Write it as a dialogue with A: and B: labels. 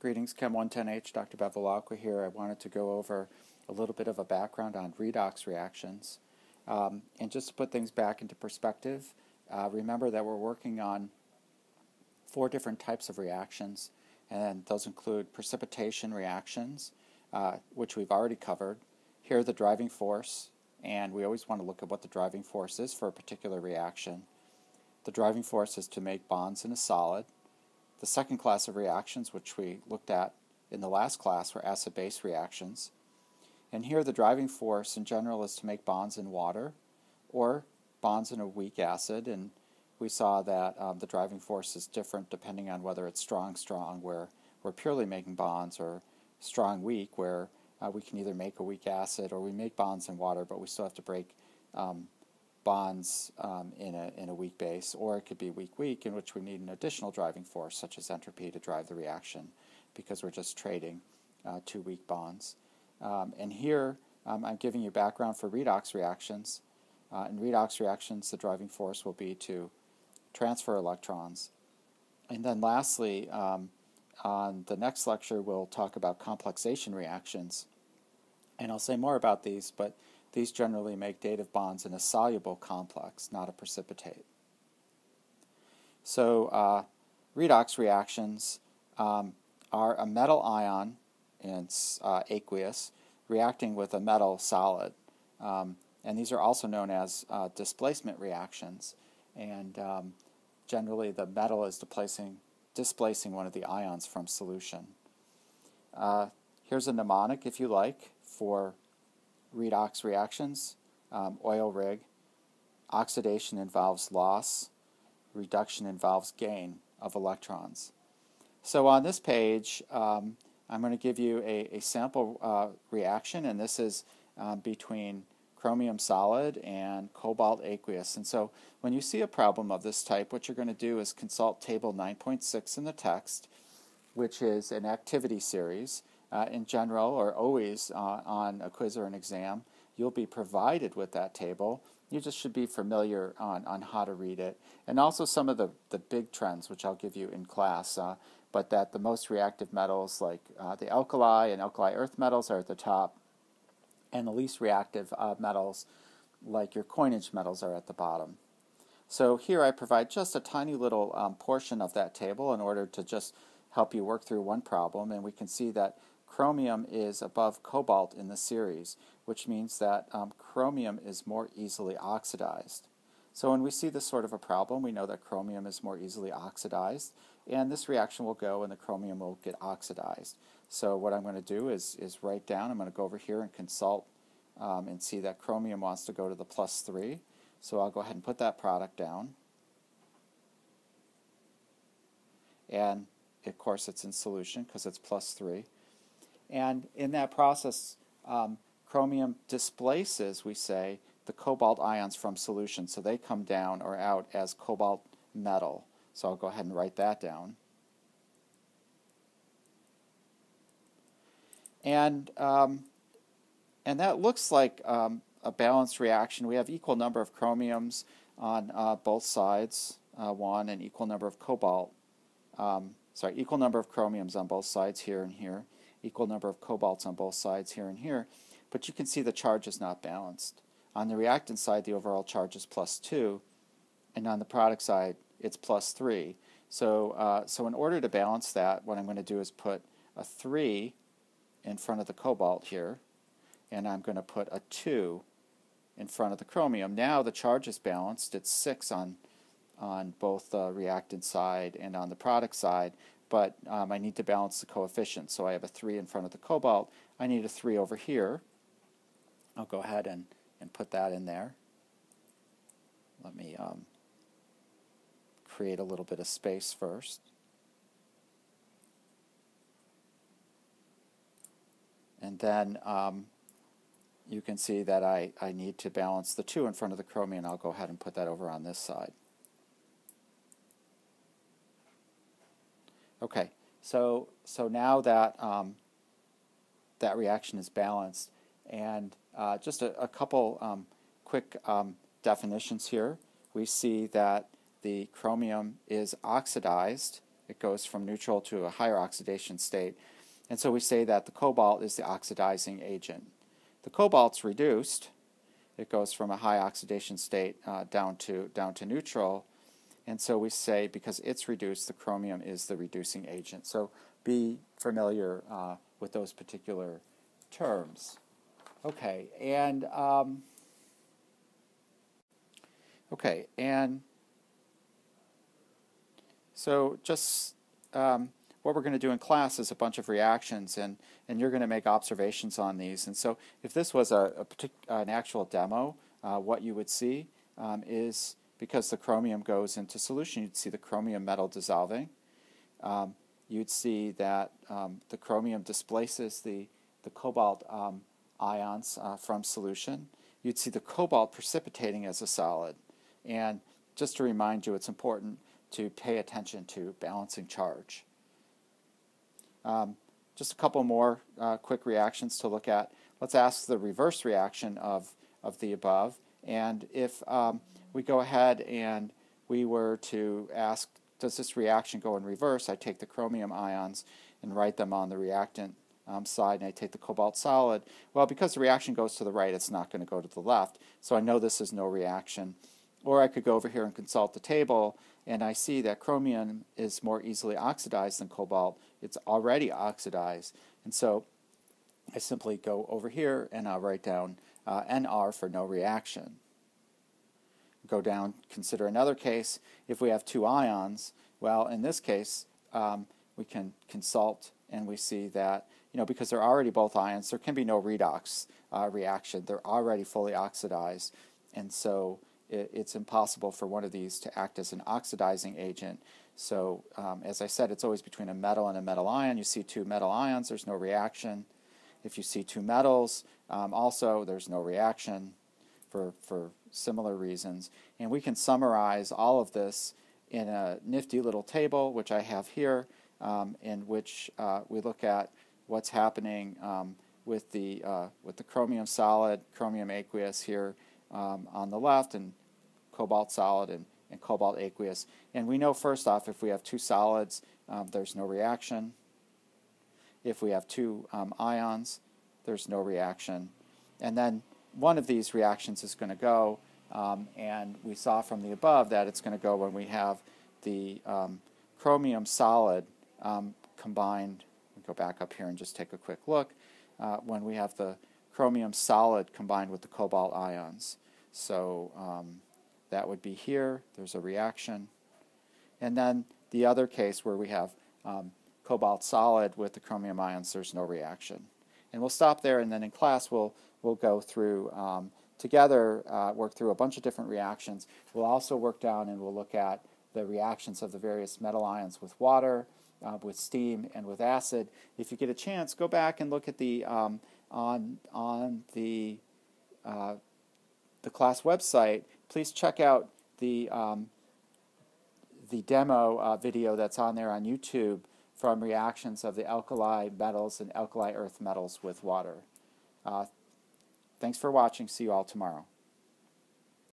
A: Greetings, Chem 110H, Dr. Bevilacqua here. I wanted to go over a little bit of a background on redox reactions. And just to put things back into perspective, remember that we're working on 4 different types of reactions, and those include precipitation reactions, which we've already covered. Here, the driving force, and we always want to look at what the driving force is for a particular reaction. The driving force is to make bonds in a solid. The second class of reactions, which we looked at in the last class, were acid-base reactions. And here the driving force in general is to make bonds in water or bonds in a weak acid. And we saw that the driving force is different depending on whether it's strong, where we're purely making bonds, or strong-weak, where we can either make a weak acid or we make bonds in water, but we still have to break bonds in a weak base, or it could be weak-weak, in which we need an additional driving force, such as entropy, to drive the reaction, because we're just trading 2 weak bonds. And here I'm giving you background for redox reactions. In redox reactions, the driving force will be to transfer electrons. And then lastly, on the next lecture, we'll talk about complexation reactions. And I'll say more about these, but these generally make dative bonds in a soluble complex, not a precipitate. So redox reactions are a metal ion, and it's aqueous, reacting with a metal solid. And these are also known as displacement reactions. And generally the metal is displacing one of the ions from solution. Here's a mnemonic, if you like, for redox reactions. Oil rig. Oxidation involves loss. Reduction involves gain of electrons. So on this page, I'm going to give you a sample reaction, and this is between chromium solid and cobalt aqueous. And so when you see a problem of this type, what you're going to do is consult table 9.6 in the text, which is an activity series. In general, or always on a quiz or an exam, you'll be provided with that table. You just should be familiar on how to read it. And also some of the big trends, which I'll give you in class, but that the most reactive metals, like the alkali and alkali earth metals, are at the top, and the least reactive metals, like your coinage metals, are at the bottom. So here I provide just a tiny little portion of that table in order to just help you work through one problem, and we can see that chromium is above cobalt in the series, which means that chromium is more easily oxidized. So when we see this sort of a problem, we know that chromium is more easily oxidized, and this reaction will go and the chromium will get oxidized. So what I'm going to do is write down, I'm going to go over here and consult and see that chromium wants to go to the +3. So I'll go ahead and put that product down. And of course it's in solution because it's +3. And in that process, chromium displaces, we say, the cobalt ions from solution. So they come down or out as cobalt metal. So I'll go ahead and write that down. And that looks like a balanced reaction. We have equal number of chromiums on both sides, 1, and equal number of equal number of chromiums on both sides here and here. Equal number of cobalts on both sides here and here, but you can see the charge is not balanced. On the reactant side, the overall charge is +2, and on the product side, it's +3. So in order to balance that, what I'm going to do is put a 3 in front of the cobalt here, and I'm going to put a 2 in front of the chromium. Now the charge is balanced. It's 6 on both the reactant side and on the product side, but I need to balance the coefficients. So I have a 3 in front of the cobalt. I need a 3 over here. I'll go ahead and put that in there. Let me create a little bit of space first. And then you can see that I need to balance the 2 in front of the chromium. I'll go ahead and put that over on this side. Okay, so now that that reaction is balanced, and just a couple quick definitions here. We see that the chromium is oxidized It goes from neutral to a higher oxidation state. And so we say that the cobalt is the oxidizing agent. The cobalt's reduced. It goes from a high oxidation state down to neutral. And so we say because it's reduced, the chromium is the reducing agent. So be familiar with those particular terms. Okay, and so just what we're going to do in class is a bunch of reactions, and you're going to make observations on these. And so if this was an actual demo, what you would see is, because the chromium goes into solution, you'd see the chromium metal dissolving. You'd see that the chromium displaces the cobalt ions from solution. You'd see the cobalt precipitating as a solid. And just to remind you, it's important to pay attention to balancing charge. Just a couple more quick reactions to look at. Let's ask the reverse reaction of the above. And if we go ahead and we were to ask, does this reaction go in reverse? I take the chromium ions and write them on the reactant side, and I take the cobalt solid. Well, because the reaction goes to the right, it's not going to go to the left. So I know this is no reaction. Or I could go over here and consult the table, and I see that chromium is more easily oxidized than cobalt. It's already oxidized. And so I simply go over here and I'll write down NR for no reaction. Go down, consider another case. If we have two ions, well, in this case, we can consult and we see that, because they're already both ions, there can be no redox reaction. They're already fully oxidized. And so it's impossible for one of these to act as an oxidizing agent. So as I said, it's always between a metal and a metal ion. You see two metal ions, there's no reaction. If you see two metals, also there's no reaction for similar reasons. And we can summarize all of this in a nifty little table, which I have here, in which we look at what's happening with the chromium solid, chromium aqueous here on the left, and cobalt solid and cobalt aqueous. And we know first off, if we have two solids, there's no reaction. If we have two ions, there's no reaction. And then one of these reactions is going to go, and we saw from the above that it's going to go when we have the chromium solid combined. We'll go back up here and just take a quick look. When we have the chromium solid combined with the cobalt ions. So that would be here. There's a reaction. And then the other case where we have cobalt solid with the chromium ions, there's no reaction. And we'll stop there, and then in class we'll go through together, work through a bunch of different reactions. We'll also work down and we'll look at the reactions of the various metal ions with water, with steam, and with acid. If you get a chance, go back and look at the on the class website. Please check out the demo video that's on there on YouTube from reactions of the alkali metals and alkali earth metals with water. Thanks for watching. See you all tomorrow.